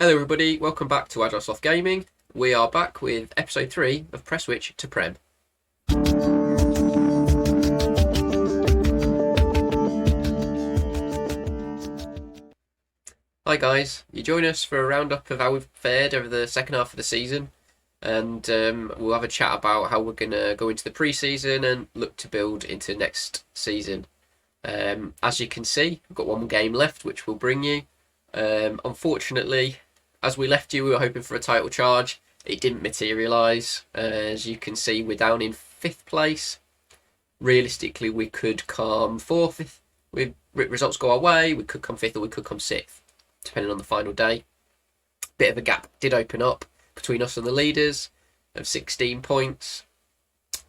Hello everybody, welcome back to Agile Soft Gaming. We are back with episode 3 of Prestwich to Prem. Hi guys, you join us for a roundup of how we've fared over the second half of the season, and we'll have a chat about how we're going to go into the pre-season and look to build into next season. As you can see, we've got one game left which we'll bring you. Unfortunately, as we left you, we were hoping for a title charge. It didn't materialise. As you can see, we're down in 5th place. Realistically, we could come 4th. If results go our way, we could come 5th or we could come 6th, depending on the final day. Bit of a gap did open up between us and the leaders of 16 points.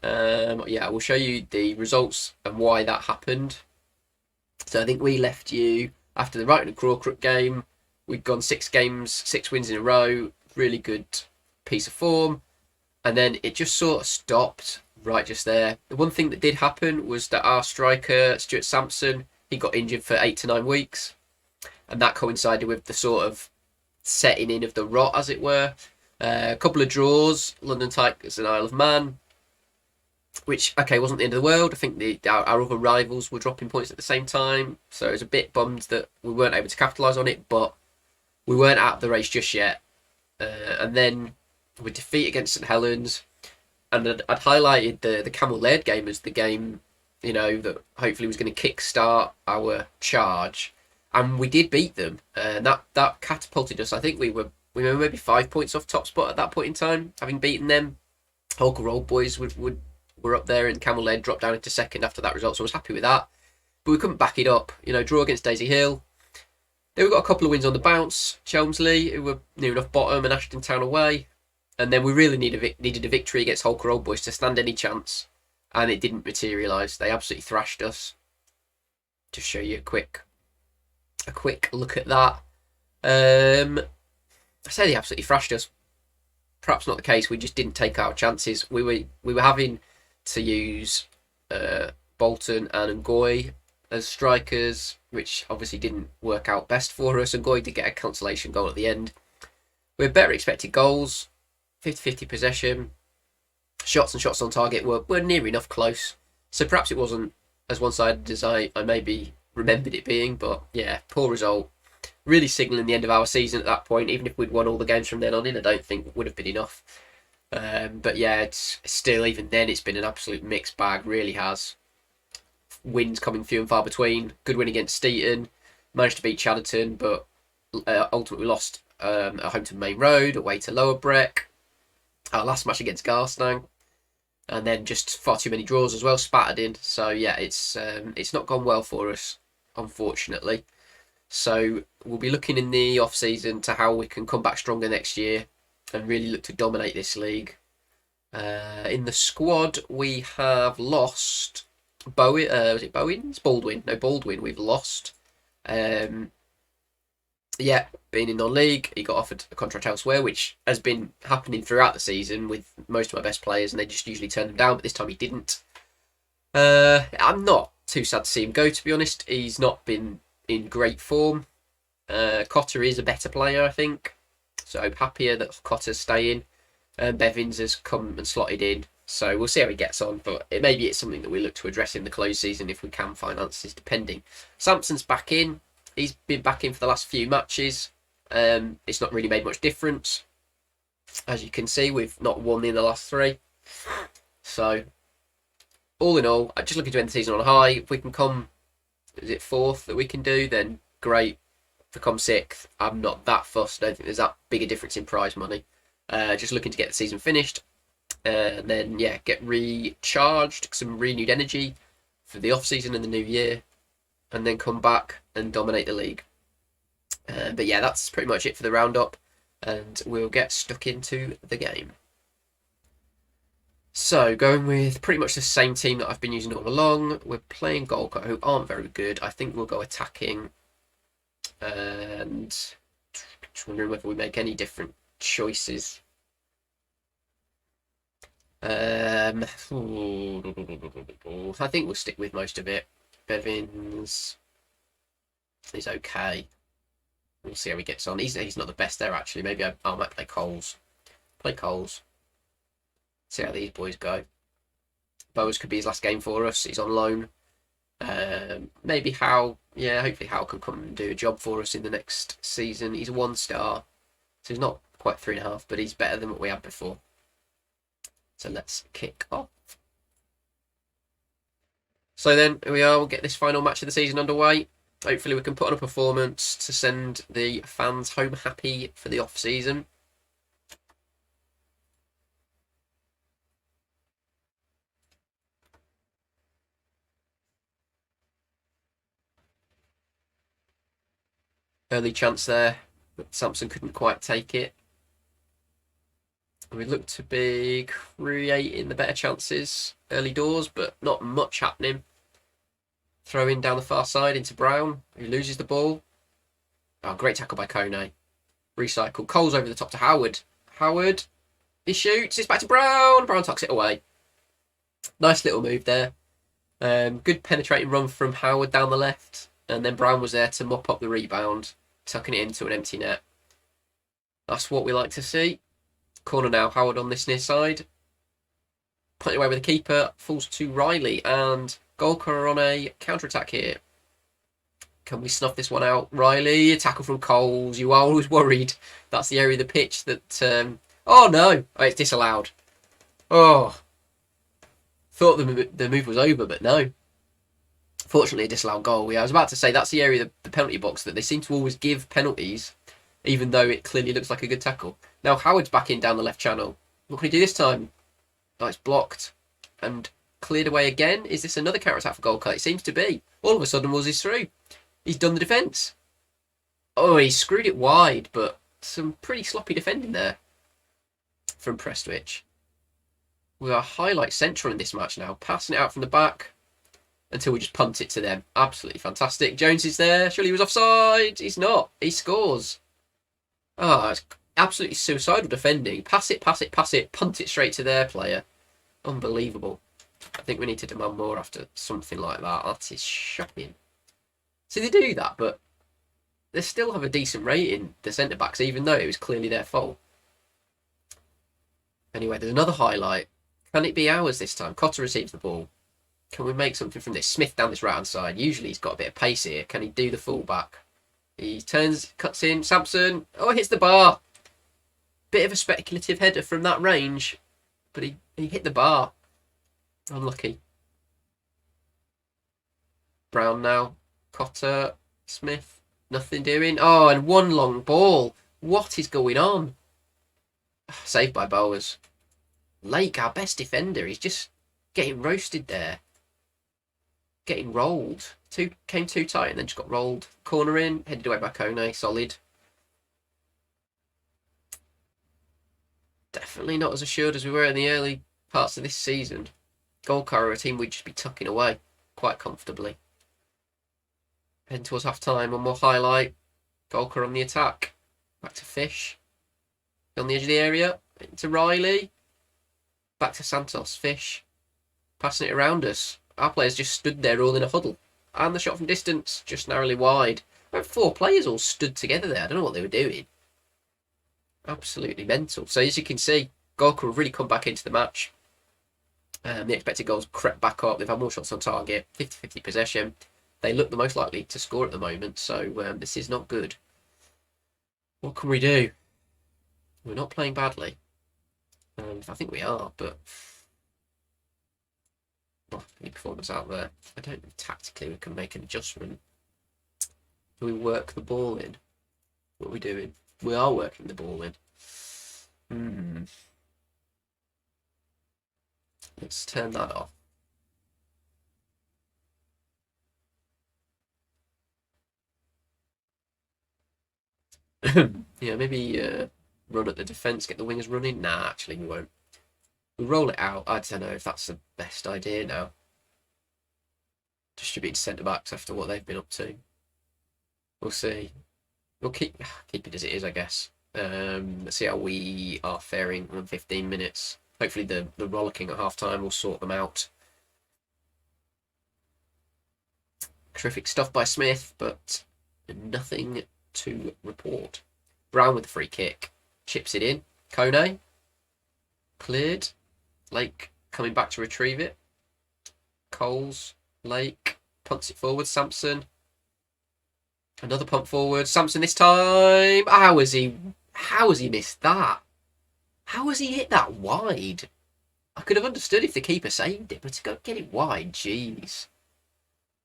Yeah, we'll show you the results and why that happened. So I think we left you after the Brighton and Crawcrook game. We'd gone 6 games, 6 wins in a row, really good piece of form, and then it just sort of stopped right just there. The one thing that did happen was that our striker, Stuart Sampson, he got injured for 8 to 9 weeks, and that coincided with the sort of setting in of the rot, as it were. A couple of draws, London Tigers and Isle of Man, which, okay, wasn't the end of the world. I think our other rivals were dropping points at the same time, so I was a bit bummed that we weren't able to capitalise on it, but we weren't out of the race just yet. And then with defeat against St Helens, and I'd highlighted the Camel Laird game as the game, that hopefully was going to kick-start our charge. And we did beat them, and that catapulted us. I think we were maybe 5 points off top spot at that point in time, having beaten them. Holker Old Boys were up there, and Camel Laird dropped down into 2nd after that result, so I was happy with that. But we couldn't back it up. Draw against Daisy Hill. Then we got a couple of wins on the bounce. Chelmsley, who were near enough bottom, and Ashton Town away. And then we really needed a victory against Holker Old Boys to stand any chance. And it didn't materialise. They absolutely thrashed us. Just show you a quick look at that. I say they absolutely thrashed us. Perhaps not the case. We just didn't take our chances. We were having to use Bolton and Ngoy as strikers, which obviously didn't work out best for us. And Ngoy did get a consolation goal at the end. We had better expected goals, 50-50 possession. Shots and shots on target were near enough close. So perhaps it wasn't as one-sided as I maybe remembered it being. But yeah, poor result. Really signalling the end of our season at that point. Even if we'd won all the games from then on in, I don't think it would have been enough. But yeah, it's still, even then, it's been an absolute mixed bag. Really has. Wins coming few and far between. Good win against Steeton. Managed to beat Chadderton, but ultimately lost at home to Main Road, away to Lower Breck. Our last match against Garstang. And then just far too many draws as well, spattered in. So yeah, it's not gone well for us, unfortunately. So we'll be looking in the off-season to how we can come back stronger next year and really look to dominate this league. In the squad, we have lost Bowen. Was it Bowens? Baldwin. No, Baldwin we've lost. Yeah, being in non-league, he got offered a contract elsewhere, which has been happening throughout the season with most of my best players, and they just usually turn them down, but this time he didn't. I'm not too sad to see him go, to be honest. He's not been in great form. Cotter is a better player, I think, so I'm happier that Cotter's staying. Bevins has come and slotted in, so we'll see how he gets on, but maybe it's something that we look to address in the close season if we can, finances depending. Sampson's back in. He's been back in for the last few matches. It's not really made much difference. As you can see, we've not won in the last 3. So, all in all, I'm just looking to end the season on a high. If we can come, is it 4th that we can do, then great. If we come 6th, I'm not that fussed. I don't think there's that big a difference in prize money. Just looking to get the season finished. And then, yeah, get recharged, some renewed energy for the off-season and the new year. And then come back and dominate the league. But yeah, that's pretty much it for the roundup, and we'll get stuck into the game. So, going with pretty much the same team that I've been using all along. We're playing Golka, who aren't very good. I think we'll go attacking, and just wondering whether we make any different choices. I think we'll stick with most of it. Bevins is okay. We'll see how he gets on. He's not the best there, actually. Maybe I might play Coles. Play Coles. See how these boys go. Bowes could be his last game for us. He's on loan. Maybe Howe. Yeah, hopefully Howe can come and do a job for us in the next season. He's a 1-star. So he's not quite 3.5, but he's better than what we had before. So let's kick off. So then, here we are. We'll get this final match of the season underway. Hopefully we can put on a performance to send the fans home happy for the off-season. Early chance there, but Samson couldn't quite take it. We look to be creating the better chances early doors, but not much happening. Throw in down the far side into Brown, who loses the ball. Oh, great tackle by Kone. Recycle. Cole's over the top to Howard. Howard, he shoots. It's back to Brown. Brown tucks it away. Nice little move there. Good penetrating run from Howard down the left. And then Brown was there to mop up the rebound, tucking it into an empty net. That's what we like to see. Corner now, Howard on this near side. Putting away with the keeper, falls to Riley, and Golker on a counter-attack here. Can we snuff this one out? Riley, a tackle from Coles. You are always worried. That's the area of the pitch that... Oh, no. Oh, it's disallowed. Oh. Thought the move was over, but no. Fortunately, a disallowed goal. Yeah, I was about to say that's the area of the penalty box that they seem to always give penalties, even though it clearly looks like a good tackle. Now Howard's back in down the left channel. What can he do this time? Oh, it's blocked and cleared away again. Is this another counter-attack for Golker? It seems to be. All of a sudden, Wolves is through. He's done the defence. Oh, he screwed it wide, but some pretty sloppy defending there from Prestwich. We are highlight central in this match now, passing it out from the back until we just punt it to them. Absolutely fantastic. Jones is there. Surely he was offside. He's not. He scores. Oh, it's absolutely suicidal defending. Pass it, pass it, pass it. Punt it straight to their player. Unbelievable. I think we need to demand more after something like that. That is shocking. See, they do that, but they still have a decent rating, the centre-backs, even though it was clearly their fault. Anyway, there's another highlight. Can it be ours this time? Cotter receives the ball. Can we make something from this? Smith down this right-hand side. Usually he's got a bit of pace here. Can he do the full-back? He turns, cuts in. Sampson. Oh, hits the bar. Bit of a speculative header from that range, but he hit the bar. Unlucky. Brown now. Cotter. Smith. Nothing doing. Oh, and one long ball. What is going on? Saved by Bowers. Lake, our best defender. He's just getting roasted there. Getting rolled. Came too tight and then just got rolled. Corner in. Headed away by Kone. Solid. Definitely not as assured as we were in the early parts of this season. Golcar are a team we'd just be tucking away quite comfortably. Heading towards half-time. One more highlight. Golcar on the attack. Back to Fish. On the edge of the area. Into Riley. Back to Santos. Fish. Passing it around us. Our players just stood there all in a huddle. And the shot from distance, just narrowly wide. About 4 players all stood together there. I don't know what they were doing. Absolutely mental. So as you can see, Gorka have really come back into the match. The expected goals crept back up. They've had more shots on target. 50-50 possession. They look the most likely to score at the moment. So this is not good. What can we do? We're not playing badly. I think we are, but... Well, any performance out there. I don't know if tactically we can make an adjustment. Do we work the ball in? What are we doing? We are working the ball in. Let's turn that off. Yeah, maybe run at the defence, get the wingers running. Nah, actually we won't. We roll it out. I don't know if that's the best idea now. Distribute centre-backs after what they've been up to. We'll see. We'll keep it as it is, I guess. Let's see how we are faring in 15 minutes. Hopefully the rollicking at half-time will sort them out. Terrific stuff by Smith, but nothing to report. Brown with the free kick. Chips it in. Kone. Cleared. Lake coming back to retrieve it. Coles. Lake. Punts it forward. Sampson. Another punt forward. Sampson this time. How has he missed that? How has he hit that wide? I could have understood if the keeper saved it, but to go get it wide, jeez.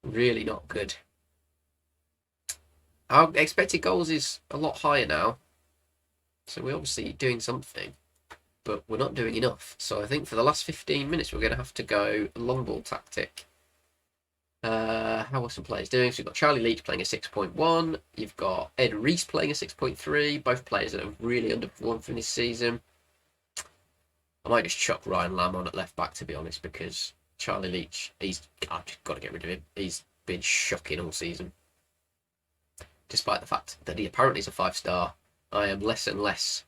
Really not good. Our expected goals is a lot higher now. So we're obviously doing something, but we're not doing enough. So I think for the last 15 minutes, we're going to have to go long ball tactic. How are some players doing? So you've got Charlie Leach playing a 6.1. You've got Ed Reese playing a 6.3. Both players that have really underperformed from this season. I might just chuck Ryan Lamb on at left back, to be honest, because Charlie Leach, I've just got to get rid of him. He's been shocking all season. Despite the fact that he apparently is a 5-star, I am less and less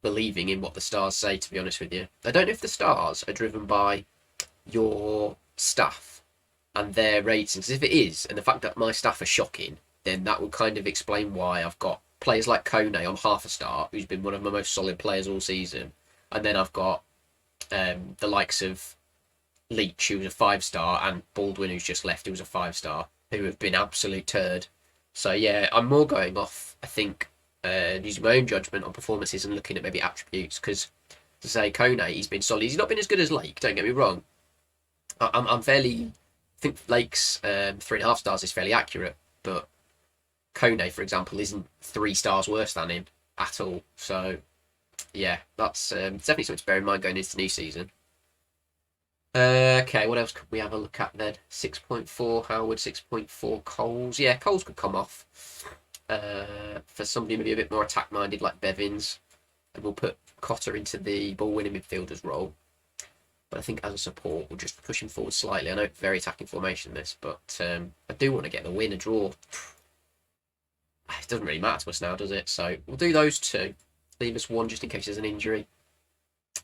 believing in what the stars say, to be honest with you. I don't know if the stars are driven by your staff and their ratings. If it is, and the fact that my staff are shocking, then that would kind of explain why I've got players like Kone on half a star, who's been one of my most solid players all season, and then I've got the likes of Leach, who's a 5-star, and Baldwin, who's just left, who's a 5-star, who have been absolute turd. So yeah, I'm more going off, I think, using my own judgment on performances and looking at maybe attributes, because to say Kone, he's been solid. He's not been as good as Lake, don't get me wrong. I'm fairly, I think Lake's 3.5 stars is fairly accurate, but Kone, for example, isn't 3 stars worse than him at all. So yeah, that's definitely something to bear in mind going into the new season. Okay, what else could we have a look at then? 6.4 Howard, 6.4 Coles. Yeah, Coles could come off for somebody maybe a bit more attack-minded like Bevins. And we'll put Cotter into the ball-winning midfielder's role. But I think as a support, we'll just push him forward slightly. I know it's very attacking formation, this, but I do want to get the win, a draw. It doesn't really matter to us now, does it? So we'll do those 2. Leave us 1 just in case there's an injury.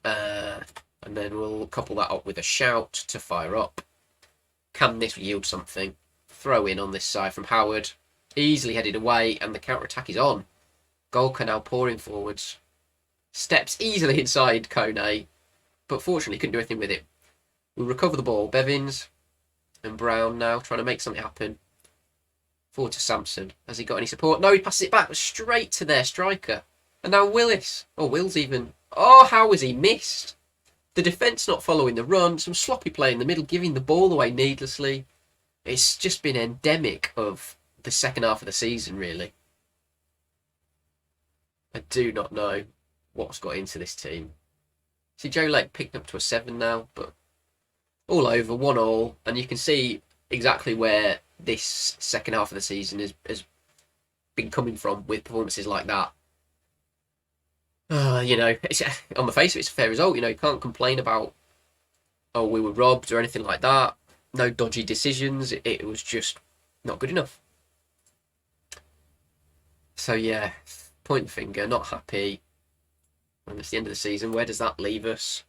And then we'll couple that up with a shout to fire up. Can this yield something? Throw in on this side from Howard. Easily headed away, and the counter-attack is on. Golka now pouring forwards. Steps easily inside Kone, but fortunately couldn't do anything with it. We'll recover the ball. Bevins and Brown now trying to make something happen. Forward to Sampson. Has he got any support? No, he passes it back straight to their striker. And now Willis. Oh, Will's even... Oh, how was he missed? The defence not following the run. Some sloppy play in the middle, giving the ball away needlessly. It's just been endemic of the second half of the season, really. I do not know what's got into this team. See, Joe Lake picked up to a 7 now, but all over, 1-1. And you can see exactly where this second half of the season has been coming from with performances like that. It's, on the face of it, it's a fair result. You can't complain about, oh, we were robbed or anything like that. No dodgy decisions. It was just not good enough. So yeah, point the finger, not happy. And it's the end of the season. Where does that leave us?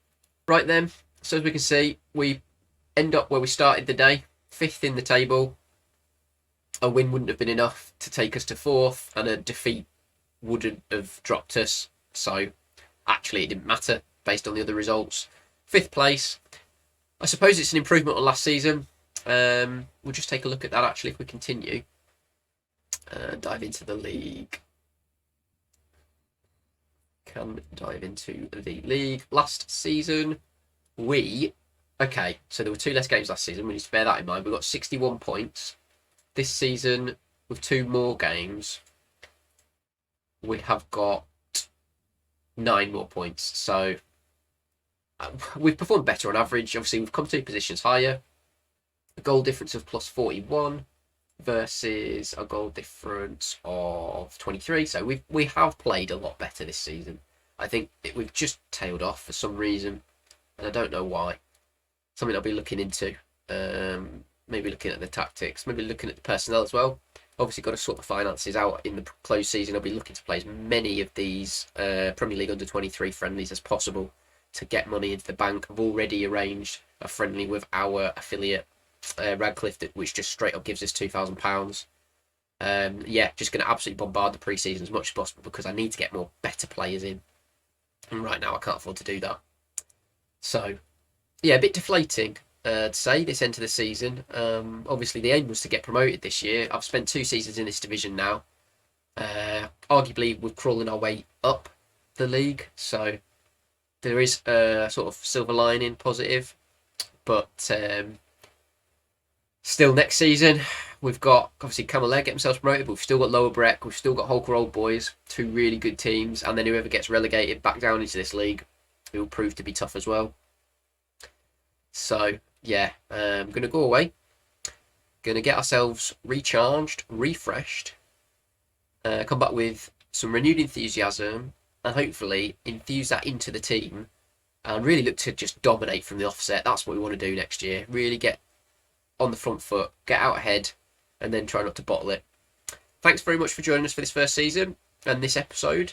Right then, so as we can see, we end up where we started the day, 5th in the table. A win wouldn't have been enough to take us to 4th, and a defeat wouldn't have dropped us. So actually it didn't matter based on the other results. 5th place. I suppose it's an improvement on last season. We'll just take a look at that actually if we continue. Dive into the league. Can dive into the league. Last season, okay, so there were 2 less games last season. We need to bear that in mind. We got 61 points. This season, with 2 more games, we have got 9 more points. So we've performed better on average. Obviously, we've come 2 positions higher. A goal difference of plus 41 versus a goal difference of 23. So we have played a lot better this season. I think we've just tailed off for some reason, and I don't know why. Something I'll be looking into. Maybe looking at the tactics, maybe looking at the personnel as well. Obviously got to sort the finances out in the closed season. I'll be looking to play as many of these Premier League under-23 friendlies as possible to get money into the bank. I've already arranged a friendly with our affiliate Radcliffe, which just straight up gives us £2,000. Yeah, just going to absolutely bombard the pre-season as much as possible because I need to get more better players in. And right now I can't afford to do that. So, yeah, a bit deflating to say this end of the season. Obviously, the aim was to get promoted this year. I've spent 2 seasons in this division now. Arguably, we're crawling our way up the league, so there is a sort of silver lining positive. But still, next season, we've got obviously Camelair get themselves promoted, but we've still got Lower Breck, we've still got Holker Old Boys, 2 really good teams, and then whoever gets relegated back down into this league, it will prove to be tough as well. So, yeah, I'm going to go away, going to get ourselves recharged, refreshed, come back with some renewed enthusiasm, and hopefully infuse that into the team and really look to just dominate from the offset. That's what we want to do next year. Really get on the front foot, get out ahead, and then try not to bottle it. Thanks very much for joining us for this first season and this episode.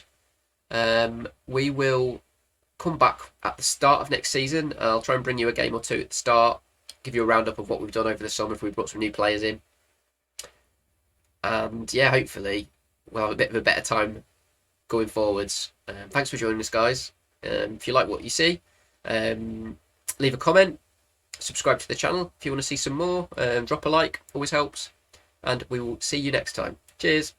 We will come back at the start of next season. I'll try and bring you a game or 2 at the start, give you a roundup of what we've done over the summer if we've brought some new players in. And yeah, hopefully we'll have a bit of a better time going forwards. Thanks for joining us, guys. If you like what you see, leave a comment, subscribe to the channel if you want to see some more, drop a like, always helps, and we will see you next time. Cheers.